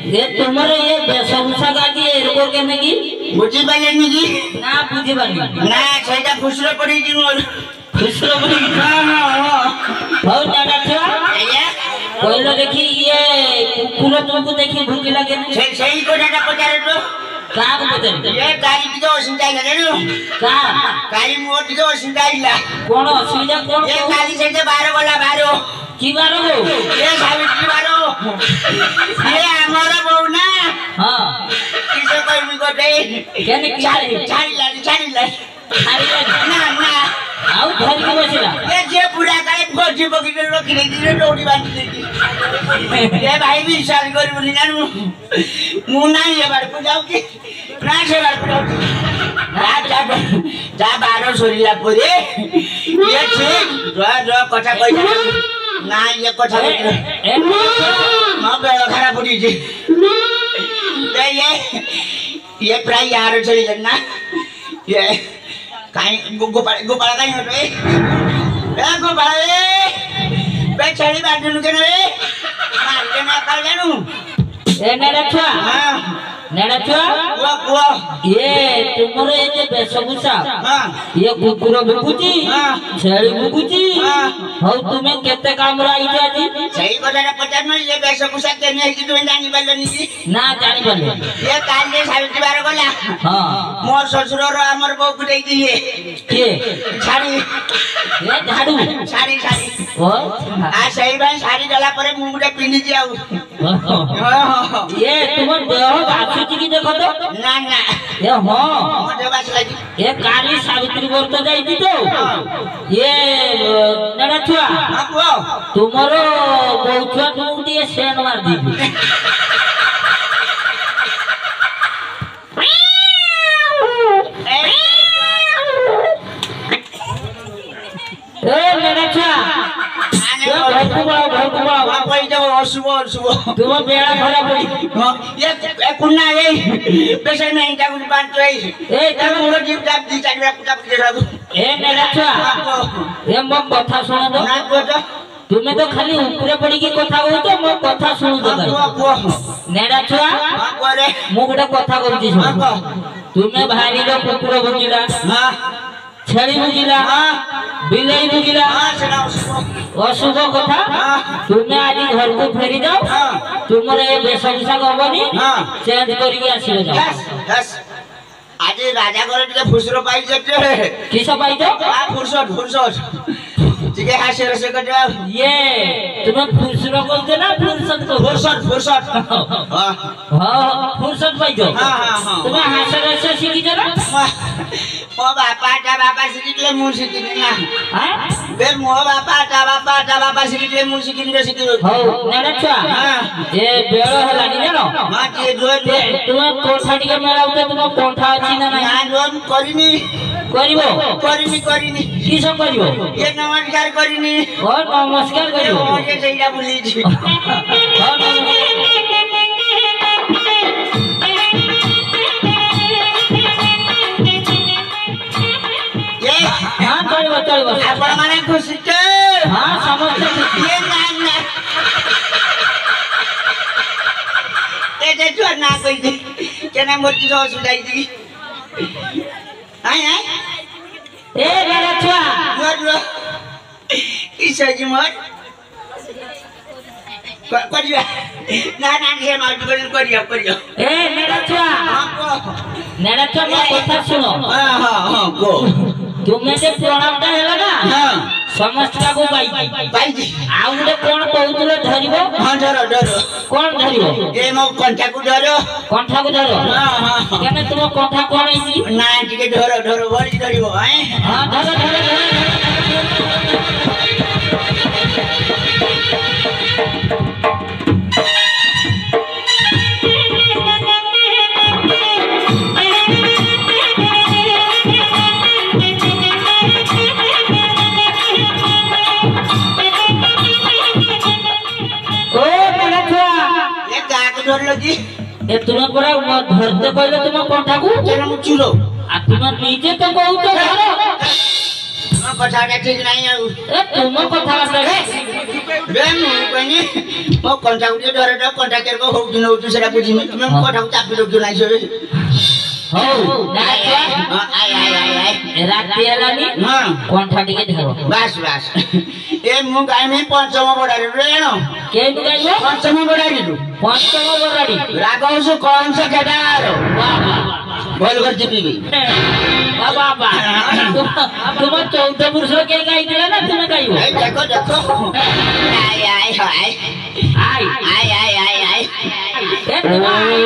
ये तुम्हारे ये बेसमसा का की एरको केने की बुझी पालेनी की ना बुझी पाली ना सेटा खुसरो पड़ी की मोर खुसरो पड़ी हां हां हो दादा छा कोइलो देखी ये कुकुर तुमको देखी भूख लगे सही को दादा पचारे तो का पचारे ये गाड़ी की असुविधा है रे का गाड़ी मोर की असुविधा है कोन असुविधा कोन ये गाड़ी से 12 वाला 12 की बारो ये सावित्री बारो ये हमारा बहू ना हां किसे कोई भी को दे केने की छाड़ी ला ना ना आउ धरी के बसिला ये जे पूरा काले फौजी बगिले रखी दे डोडी बांधी दे ये भाई भी विश्वास कर बोली ना मु नहीं ये बार को जाऊ की ना से बार को जा बारो सोरीला परे ये ठीक जो कथा कहि ना ये कथा म बेला खराब पड़ी जी ये प्राय यार चली जाना ये काई गोपाल काई होत ए गोपाल बे छड़ी बांधनु के रे मार के ना कर जानू ए नेड़छुआ हां नेड़छुआ वो ये तुमरे ये जे बेसभूषा हां ये कुकुर भुकुची हां छेड़ी भुकुची हां हो तुमे केते काम राई जाजी सही কথা पचार में ये बेसभूषा केने है कि तुम जानी पालनी की ना जानी पाले ये काल जे सावित्री बार गला हां मोर ससुर और हमर बहू को दे दिए के साड़ी ये झाड़ू साड़ी ओ आ सही भाई साड़ी डाला परे मुंडे पिनी जाऊ ये तुम देह बासुची की देखो तो ना ना ये हो मोटे बास लगी ये काली सावित्री व्रत जाईती तो ये नेड़छुआ आपो तुमरो बहुछुआ तुम दिए सेन मार दी ए नेड़छुआ तुम बेड़ा खड़ा पड़ी ये कुन्ना ये पेशेंट नहीं जा कुछ बात तो ए तब मोर जीव जाप दी चाकरा कुटा के सब ए नेड़छुआ ए मो कथा सुनो तो ना को तो तुमे तो खाली ऊपरे पड़ी की कथा कहू तो मो कथा सुनु तो नेड़छुआ हां करे मो गोटे कथा कहूची सुन तुमे भारी रो कुकुर भुजिला हां छेड़ी भुजिला हां बिलाई भुजिला हां सुनाओ अशुभ कथा तुमे आज घर को फेरी जाओ तुमरे ए बेसभूषा गबनी चेंज करी आसीलो जाओ बस आज राजा घर टिके फुसरो पाई जते किस पाई जो फुरसत टिके हासे रसे कर ये तुम्हें फुसरो बोलते ना फुरसत को फुरसत हां हां फुरसत पाई जो हां तुम्हें हासे रसे सीखी जो ना ओ बापा सिखिले मु सिखिने ना हां बे मो बापा सिखिले मु सिखिने हो नेड़छुआ ये बेळो हलानी जानो हां के जोर तुम्हें कोठा टिके मेलाउते तुम कोठा अछि ना ना जोर करिनी की सब करिवो ये नमस्कार करिनी ओ नमस्कार करिवो ये सहीला बोली छी हां चलिबो आपण माने खुशी के हां समझ ये ना ते जो ना कोई दे केना मोटी सो सुदाई दी हाय ए नेड़छुआ सजी मोर करिया ना ना हे माउट करिया करिया ए नेड़ा छुआ मो कथा सुनो हां को तुम्हें जे प्रणामटा हैला ना हां समस्त को बाई जी आ गुटे कोन कहउतले धरिबो हां डर कोन धरिबो ए मो कंठा को धरो हां हां केने तुम कंठा कोन आइसी ना टिके धरो भरी धरिबो हैं हां धरो लगी ए तुम परा धरते कहले तुम कंठा को तेरा मुचुलो आ तुम नीचे तो कहू तो धरो तुम कथा ठीक नहीं आ ए तुम कथा बे मु कनी मो कंठा को धरे कंठा केर को हो दिन हो सेरा बुझी तुम कथा को चापी रख नहीं से हो ना आय राती हलानी हां कंठा टिके धरो बस ए मु गाय में पंचम बडारी रेणो के गाइबो पंचम बडारी पंचम बडारी रागौसु कौन सा केदार बाबा बोल कर जीपीबी बाबा तुम 14 पुरुष के गाइला ना तुम गाइबो ए देखो आय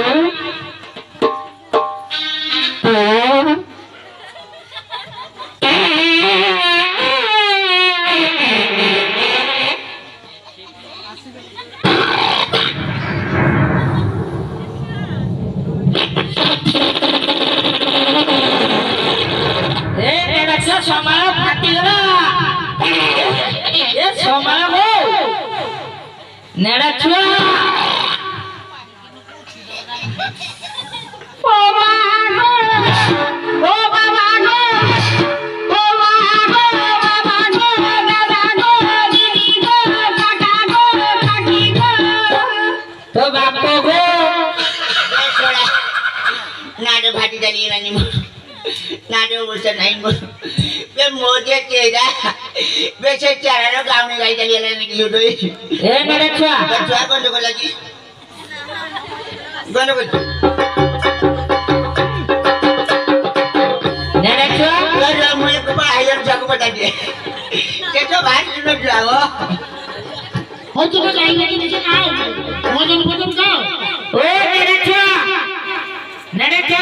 ए तुम समय फाटीगला ए समय हो नेड़ा छुआ ओ बाबा तो बापो गो नाडे भाटी डाली रानी नाडे उसे नहीं बोल बे मोजे तेरा बेचे चारा गांव में गाई डाली रानी की जुड़ो ए मेरे छुआ कौन को लगी गनो को मेरे छुआ अरे मुझे को बाहर जाको बता दे के तो बाहर न जाओ हो तो गाई नहीं नीचे आओ भोजन खाओ ओ मेरे छुआ नेड़े को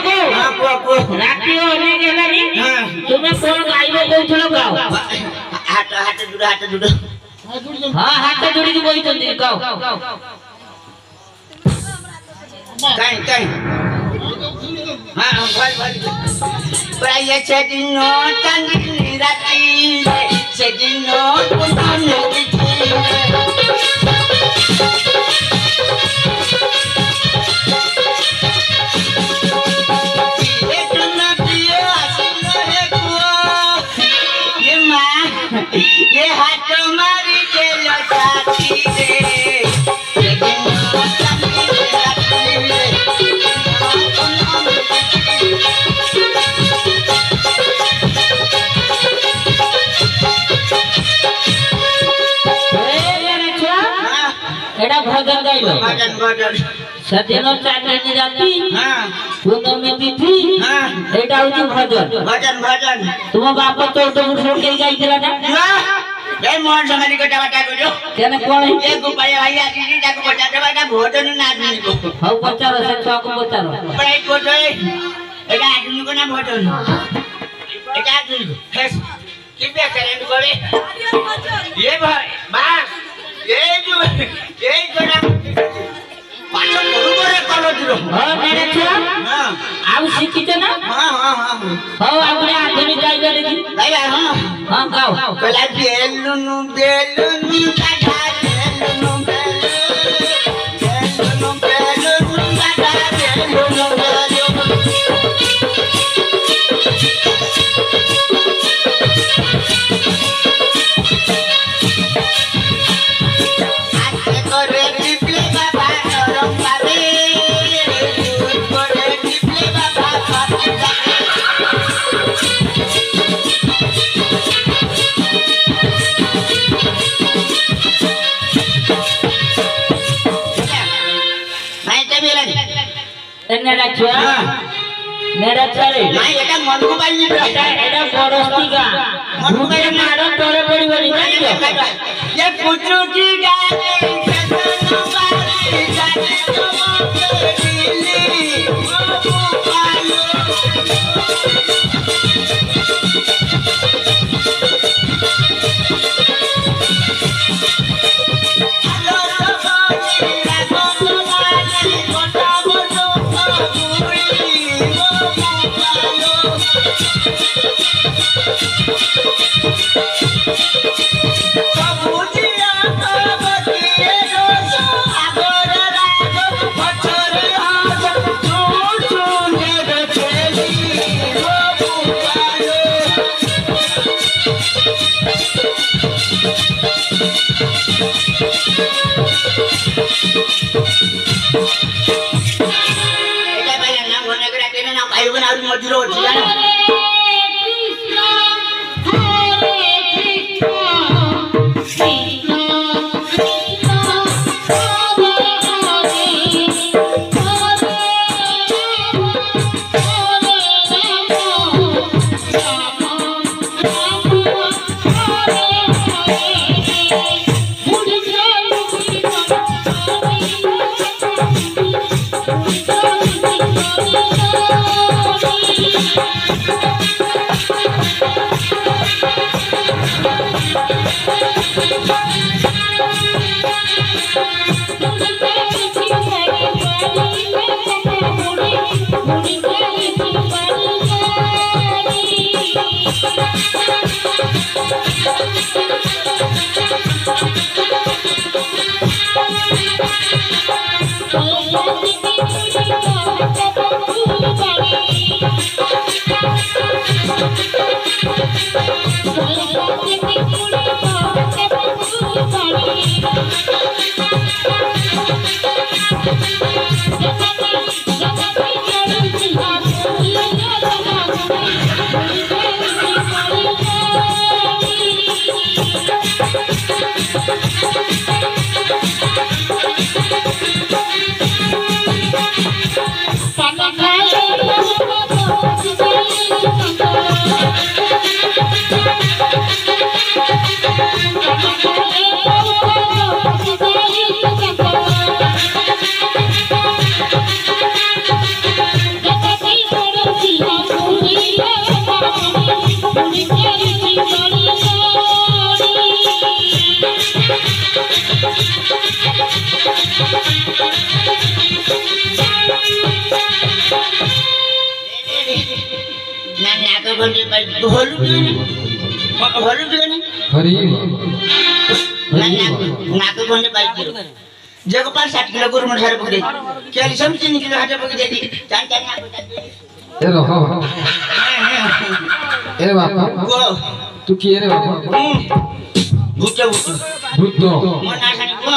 राती होने गेला नी तुम्हें कोन गाइबो कहथलो गाओ हाथ जुड़ो हां हाथ जोड़ी के बोई तंदी गाओ काई हां भाई प्राय से दिनो तंगी राती से दिनो पुताने ये हाथ मारी के लसाती रे एड़ा भजन गाइलो भजन सदिनो चांदनी राती हां पूनमी तिथि हां एटा होची भजन तुम बाप तो छोड़ के गाइतला ना ए मोहन समाधि को टाटा करो केने कोन ए गोपाल भाई आजी जी जाको बचा देबा ना भोजन ना दी को हौ पचारो से छक पचारो पढ़ाई को तो एटा आदमी को ना भोजन एटा आदमी हेस किबे करेंट करे ये भाई बस ये जो ना पाछो बरोबर कलो दिरो हां मेरे छुआ हां आउ शिखिते ना हां हौ आगुरे आधुनिक गाइबे देखि गाइ हां हां गाओ कला बेलुनु दादा बेलुनु दादा बेलुनु নেড়া ছুয়া নেড়া চলে নাই এটা মনকু পাইনি এটা বড়স্তি গা মনকু পাইনি মারো তোরে পড়ি পড়ি ये पुचू की गाने सजनो बारे जाने तो मोते दिली वो पालो हेलो सबोनी लागो माने कोटा मोटो पूरी वो पालो सबुजिया तो बतिए दोसो आगोर रागो पछरे हाथ तू सुने रचेली वो पुकारो এটা বাইরে না মনে করে কেন না পাইব না আর মজুর হচ্ছে জানো जगपाल 60 किलो गुरु मन सारे पकड़े कैल्शियम 3 किलो हाथे पकड़े दी जान जान ए रो हो ए बापा वो तू की रे बापा भूत भूत मन ना खानी को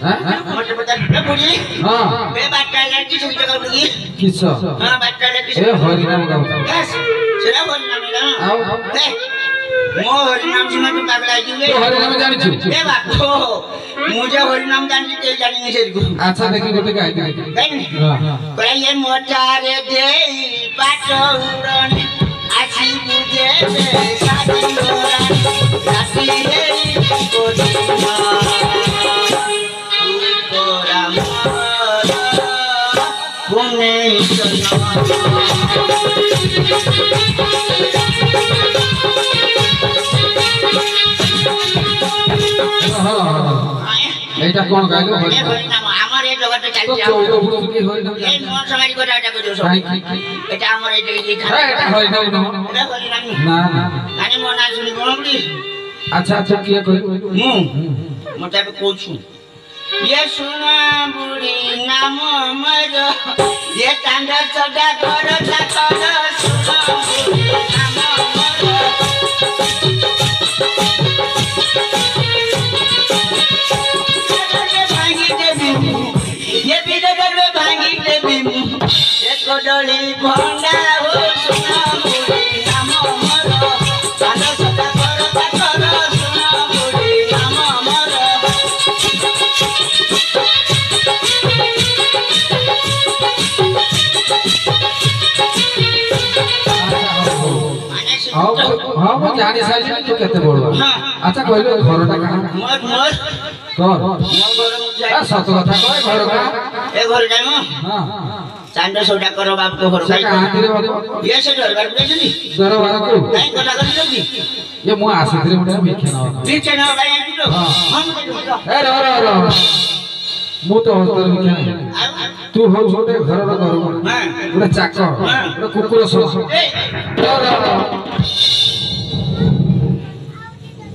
हां मत बता ए बुढ़ी हां बे बात का लड़की से जगह बुढ़ी किसो हां बात का लड़की ए हरि नाम गाओ बस चला बोल ना मेरा आओ ए मो हरि नाम सुना तो पागल आई गई तो हरि नाम जानि छु ए बापो मुझे हरि नाम जानती ते जानी नहीं से अच्छा देखी गोटे गाय हां हां कहिए मोटारे दे पाटो उड़न आछी बुझे से साथी मोरा राती हे कोदिना कोरा मोरा पुने सना এইটা কোন গাইলো হরি নাম আমার এই জগতে তো চাইছে চৌদ পুরো কি হরি নাম এই মন সমাজ কথাটা কইছো সব এটা আমার এই জায়গায় হ্যাঁ এটা হরি নাম না এটা হরি নাম না না আনি মন আসুনি বলবি আচ্ছা আচ্ছা কি কই মতে কইছু ये सुना बुढ़ी नाम मर ये कांदा चढ़ा कर सुना बुढ़ी नाम मर भांगी देवी ये बिदगर में भांगी देवी ये कोडली भंडा हो सुना बुढ़ी नाम मर कांदा चढ़ा कर सुना बुढ़ी नाम मर जानी सारी तू केते बोलबा अच्छा कहलो घरटा कहां मोर मोर कौन मोर घर आ सत कथा कह घर का ए घर जाइम हां चांद सोडा करो बाप को घर से कहां रे बाबू ये से दरबार बुझली दरबार को काई कथा कर जल्दी ये मु आसीथिरे मोटे बिखे ना पीछे ना भाई तो हम ए रो मु तो हस्तर बिखे ना तू हो छोटे घर रो करू हां गोटे चाकर गोटे कुकुर सो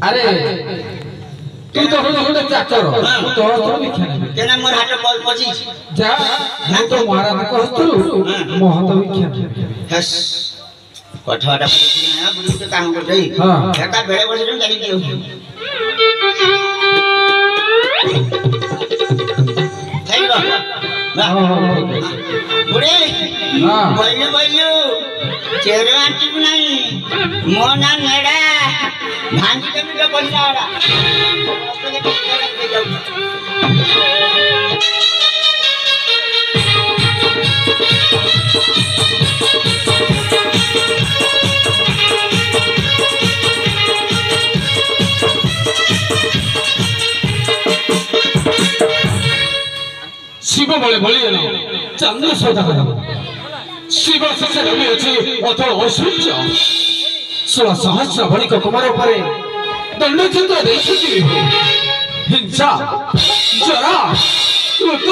अरे तू तो हो गोटे चाकर तू तो हस्तर बिखे ना केना मोर हाथ बल पची जा मु तो महाराज को हस्तर मो हाथ बिखे ना हस कठाटा पची ना बुढ़ी के काम कर दई हां एका बेड़े बसे जम जानी दियो થઈ ગયો बुढ़े हां बोलियो बोलियो चेहरे आंटी नहीं मोना नेड़ा भांजी के भी तो बोलियाड़ा शिव बोले बोलिए ना चंद्र सौदा शिव से रवि अछि अथवा ऐश्वर्य 16 सहस्र भणिक कुमार उपरे दंडचंद्र देशि हिंसा जरा ऋत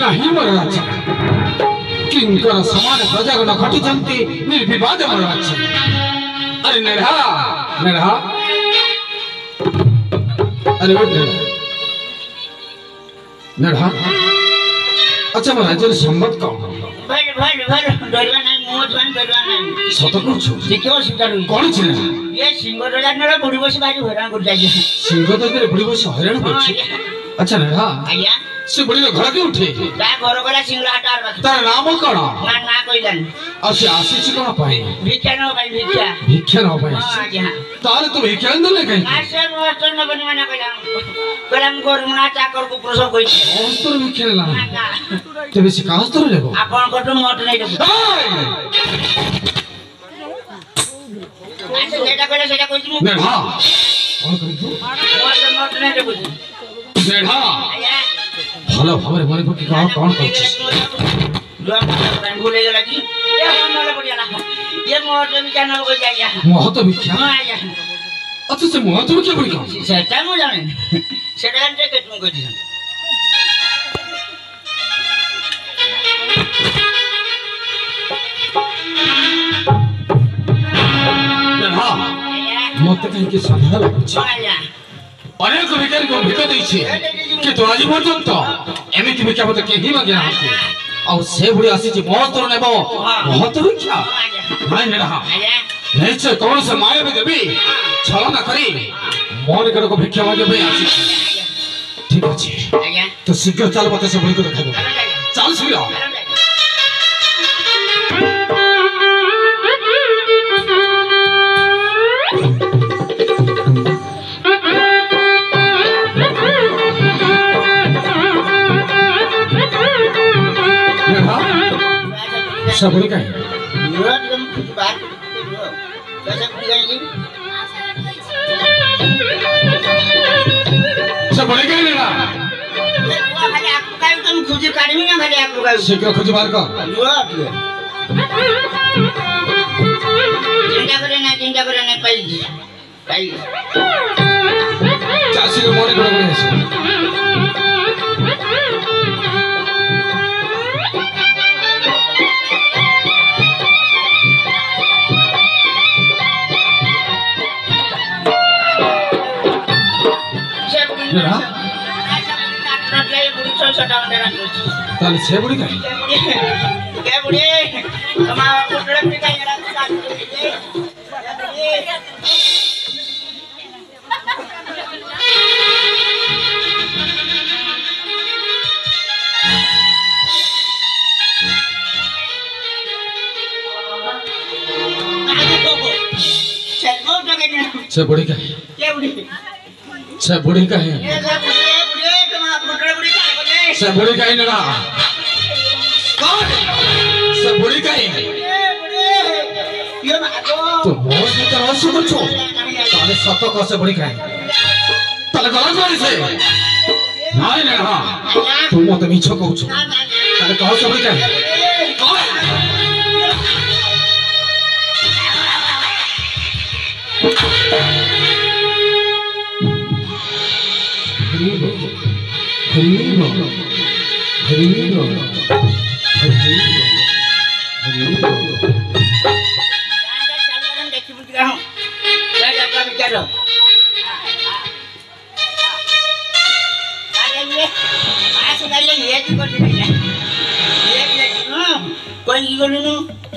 नहीं महाराज किंकर समान प्रजागण घटिचंती निर्विवाद महाराज अरे नेढ़ा नेढ़ा अरे नेढ़ा अच्छा महाराज संबत कौन भर डरवा नहीं मोज वन डरवा नहीं सत कहू देखियो सिस्टर कौन छे ये सिंह डरा नरा बुढ़ी बस बारी हैरान कर जाई सिंह तो तेरे बुढ़ी बस हैरान कर अच्छा नेढ़ा आया से बुढ़ी घर के उठे ता घर गला सिंगला हटार बस तार नाम कौन ना कोइलन और से आसी छी कौन पाए भिक्षा न भाई भिक्षा भिक्षा न पाए हां जी हां तारे तो भिक्षा न ले कहीं आसे मोस्टर न बनी मना कइला गोरमुना चाकर को प्रसव कइ तो भिक्षा ला ते बेसी कास तो लेबो आपन को तो मोट नहीं देबो आसे जेटा कइला सेटा कइछु नेढ़ा कौन करी तू मोट नहीं देबो नेढ़ा आया भलो भाबरे मरे को कौन करछ दुआ भूले गेला की ये हम वाला पड़िया ये मोट में जाना हो जाया मोह तो भिक्षा हां आया अच्छा से मोह तो क्या बड़ी कौन सेटा मो जाने सेटा जे के तुम कहि नेढ़ा मत कहीं के साधा लगछ आया अनेक भिखारी को भिख दैछे कि तो आज पर्यंत एमिति भिक्षा मत केही मागे हाथे आ से बुढ़ी आसी जे मोह तो नेबो मोह तो भिक्षा भाई नेढ़ा निश्चय कौन से माया भी देवी छलना करी मन कर को भिक्षा मांगे भाई आसी ठीक अछि आया तो शीघ्र चल बते से बुढ़ी को देखा दो चल शीघ्र सब बुढ़ी का रोज हम कुछ बात कैसे कुछ गई सब बुढ़ी का लेना खाली आपको काय तुम खुजी काढमी ना खाली आपको काय शीघ्र खोज बाहर का रोज चिंता करे ना पाई चाची को मोरे करे ऐसे ताले छे बुढ़ी का क्या बुढ़ी हमारा पुत्र भी का यार छे बुढ़ी का क्या बुढ़ी छे बुढ़ी का है ये सब बुढ़ी तुम्हारा पुत्र बुढ़ी का बोले छे बुढ़ी का है ना कौन छे बुढ़ी का है ये मारो तो मोर से तो ରହସ୍ୟ କରୁଛୁ ତାହେଲେ ସତ କହ ସେ ବୁଢ଼ୀ କାହିଁ ତାହେଲେ ଗଲା କୁଆଡ଼େ ସେ ନାଇଁ ନାଇଁ ହଁ ତୁ ମତେ ମିଛ କହୁଛୁ ତାହେଲେ କହ ସେ ବୁଢ଼ୀ କାହିଁ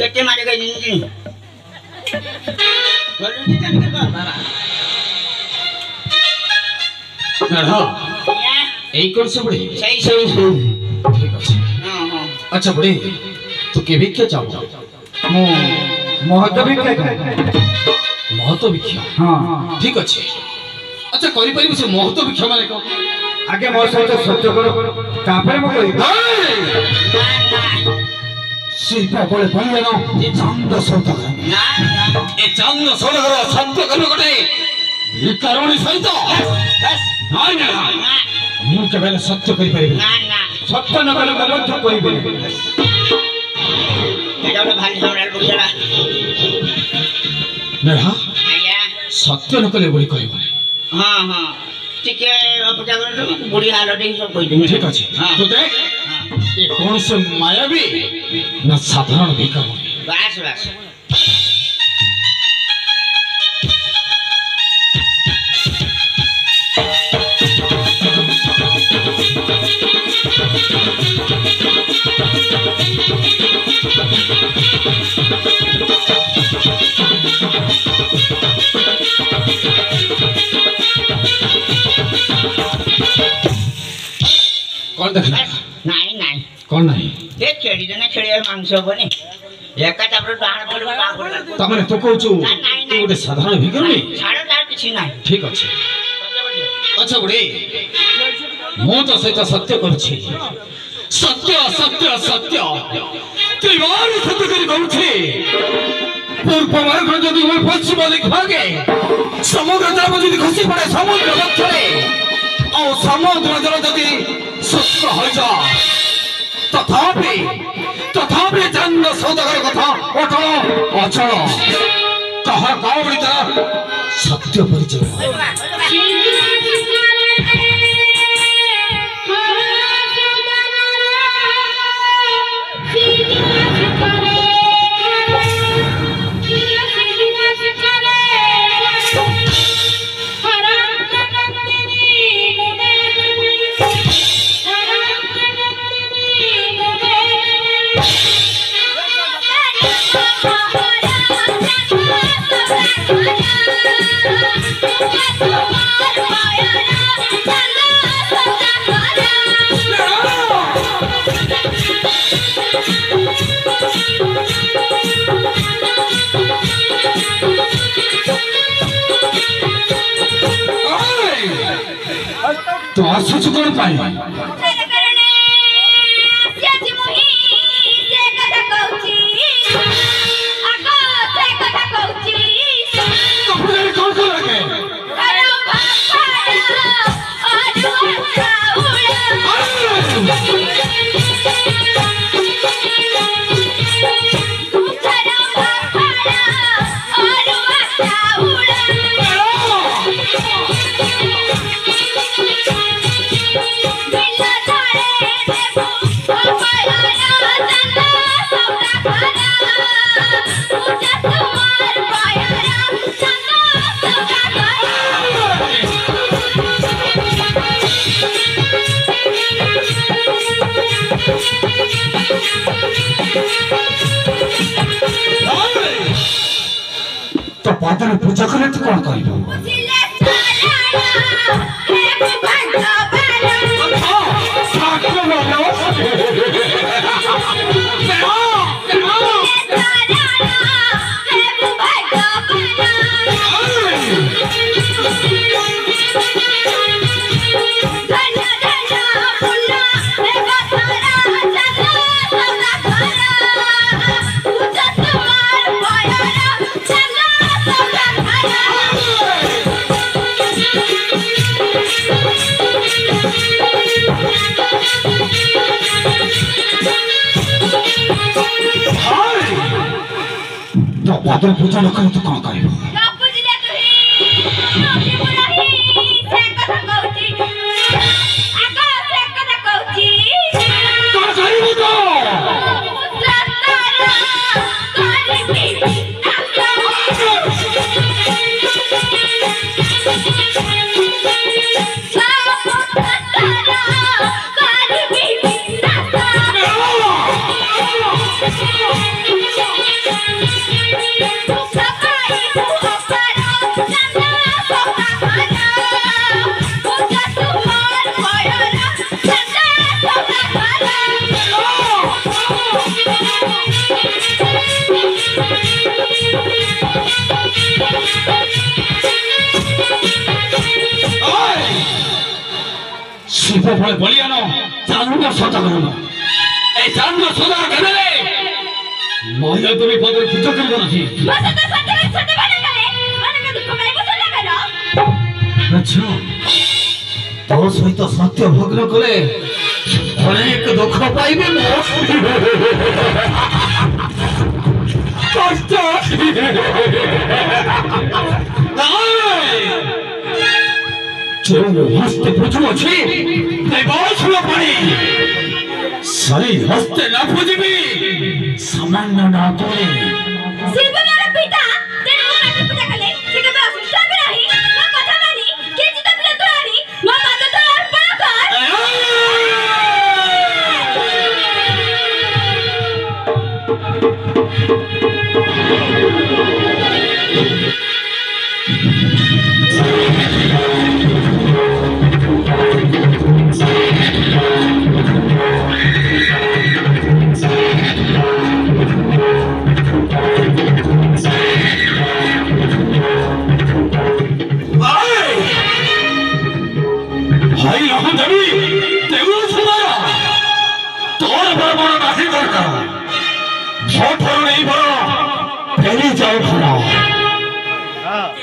चट्टे मारे गए এই করছে বুড়ি सही सही ঠিক আছে আচ্ছা বুড়ি তু কে ভিক্ষা চাও ମୁଁ ମହତ ଭିକ୍ଷା মহত ভিক্ষা ହଁ ঠিক আছে আচ্ছা କରିପାରିବୁ ସେ ମହତ ଭିକ୍ଷା ମାନେ କଣ ଆଗେ ମୋ ସହିତ ସହ୍ୟ କର ତାପରେ ମୁଁ କହିବି শিল্প বলে বললেন যে চান্দ সৌদাগর এ চান্দ সৌদাগর সত্য করবে গোটে ভিক্ষারণী সহিত নাই না ମୁଁ କେବେ ହେଲେ ସତ୍ୟ କରିପାରିବି ସତ୍ୟ ନ କଲେ ମୁଁ ମଧ୍ୟ କହିବି ନେହା ସତ୍ୟ ନ କଲେ ବୁଢ଼ୀ କହିବନି हाँ हाँ ठीक है अपना बुढ़ी हालत ही सब कोई नहीं ঠিক আছে তো দেখ এ কৌଣସି ମାୟାବୀ ନା ସାଧାରଣ ଭିକାରୀ बस बस କଣ ଦେଖିଲା नहीं नहीं କଣ ନାହିଁ ये छेड़ी देना छेड़ी मांस बने एका तापर डाण पड़ो बाप ତାମାନେ ତୁ କହୁଛୁ ତୁ ଗୋଟେ ସାଧାରଣ ଭିକାରୀ छाड़ो तार किछि नहीं ଠିକ ଅଛି ଆଚ୍ଛା ବୁଢ଼ୀ ମୁଁ ତ ସହିତ ସତ୍ୟ କରୁଛି ସତ୍ୟ ସତ୍ୟ ସତ୍ୟ ତ୍ରିବାର ସତ୍ୟ କରି କହୁଛି ପୂର୍ବ ମାର୍ଗ ଯଦି ହୁଏ ପଶ୍ଚିମ ଦିଗଭାଗେ ସମୁଦ୍ର ଜଳ ଯଦି ଖସି ପଡ଼େ ସମୁଦ୍ର ମଧ୍ୟରେ ଆଉ ସମୁଦ୍ର ଜଳ ଯଦି ଶୁଷ୍କ ହୋଇଯାଏ ତଥାପି ତଥାପି ଚାନ୍ଦ ସୌଦାଗର କଥା ଅଟଳ ଅଚଳ ତାହା କାଉଡ଼ି ଦ୍ୱାରା ସତ୍ୟ ପରିଚୟ तो आसुଛୁ କଣ ପାଇଁ तो पादर पूजा करे तो कौन करिबो ଆଗରେ ପୂଜା ନ କଲେ ତୁ କଣ କରିବୁ? କଣ କରିବୁ ତ? শিব ফলে বলিয়ান জানব সদা করব এই জানব সদা গেলে মহিলা তুমি পদের পূজা করব নাকি? আচ্ছা তো সহিত সত্য ভগ্ন কলে অনেক দুঃখ পাইবে কষ্ট হস্তে পুজো আছে সেই হস্তে না পুজিবি সামান্য না করে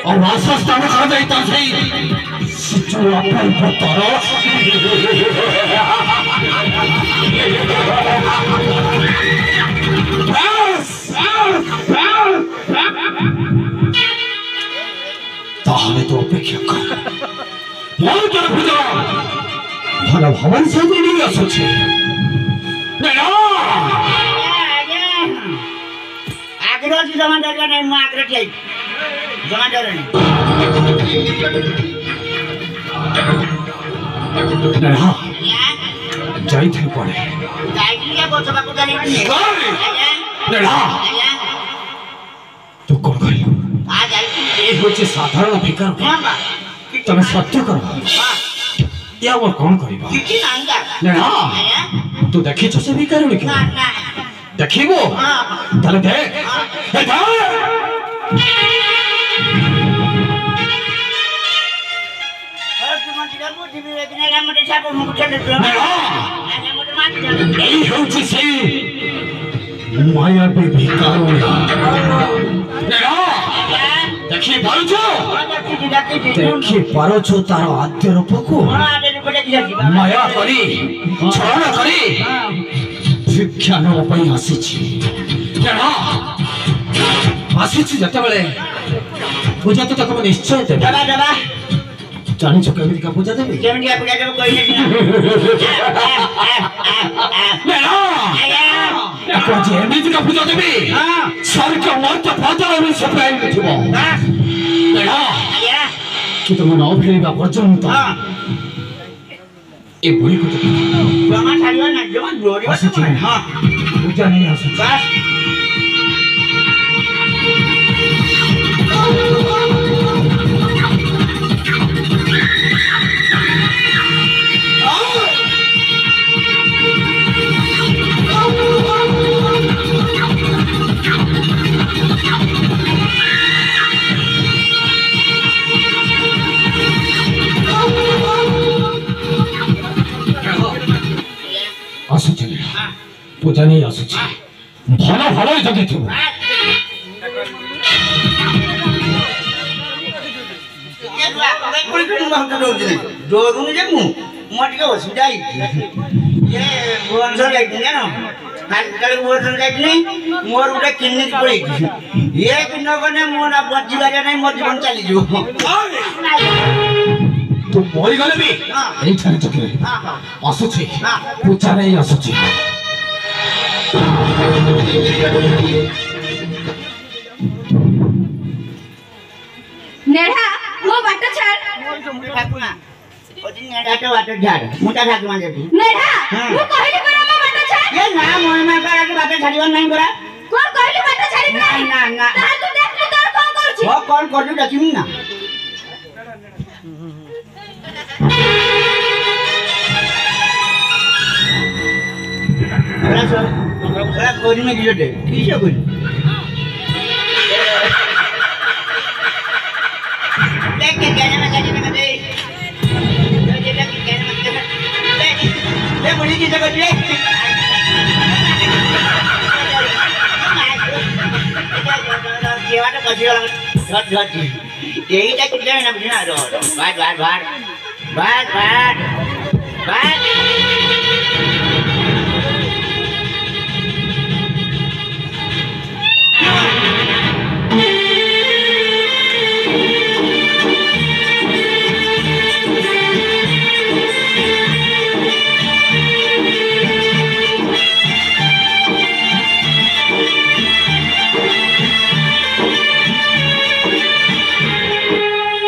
और वासस्थान खा जाता सही सिचु अपन पतारो ताहले तो अपेक्षा कर बहुत जन पूजा भला भवन से नहीं आ सोचे ना आग्रह जी जमा डर नहीं मैं आग्रह चाहिए जमा डर नहीं ना जाई थे पड़े जाई क्या बोल सब कुछ नहीं ना तू कौन कहियो आ जाई ए होचे साधारण भिकार हां बा तमे सत्य कर या वो कौन करिबा किछि नाही का ना तू देखि छ से भिकार ना लिखो ना देखिबो हां ताले देख ए जा माया पे भिकार देखी पारुछ तार आद्य रूप को माया करी छलन करी भिक्षा नई आसी जते बेले पूजा तो तक निश्चय देबे जानी छ केमिति का पूजा देबे केमिति का पूजा देबे कोई नहीं ना को जेमिति का पूजा देबे हां स्वर्ग मर्त्य पाताल में सब आइ थिबो ना कि तुम न फेरिबा पर्यंत हां ए बुढ़ी को तो जमा छाड़ियो ना जमा जोरियो हां पूजा नहीं आसे बस पूजा नहीं आसुची भला भला जगह थो जोरू जे मु मोटिके होसिदाई ये भुवनेश्वर जाई ना କାଲି ମୋର ଯାଇଥିଲି ମୋର ଗୋଟେ କିଡନୀ ପଳେଇଛି ଇଏ ଦିନ ଗଲେ ମୋ ନା ବଞ୍ଚିବାରେ ନାହିଁ ମୋ ଜୀବନ ଚାଲିଯିବ ତୁ ମରିଗଲେ ବି ଏଇଠାରେ ଚକିରେ ଆସୁଛି ପୂଜା ନେଇ ଆସୁଛି ନେଢା ମୋ ବାଟ ଛାଡ ଠାକୁନା ନେଢାଟା ବାଟ ଛାଡ ମୁଟା ଠାକୁମା ଯଦି ନେଢା ମୁଁ କହିଲି ପରା ମୋ ବାଟ ଛାଡ ଏ ନା ମହିମା ବାଟ ଛାଡିବାର ନାହିଁ ପରା କଣ କହିଲି ବାଟ ଛାଡି ନା ନା ନା ତାହା ତୁ ଦେଖ ମୁଁ ତୋର କଣ କରୁଛି କଣ କରୁଛୁ ଦେଖିବି ନା କରିମେ କି ଗୋଟେ କିସ କରି এইটা কি জানি না বুঝি না ভাট ভাট ভাট ভাট ভাট ভাট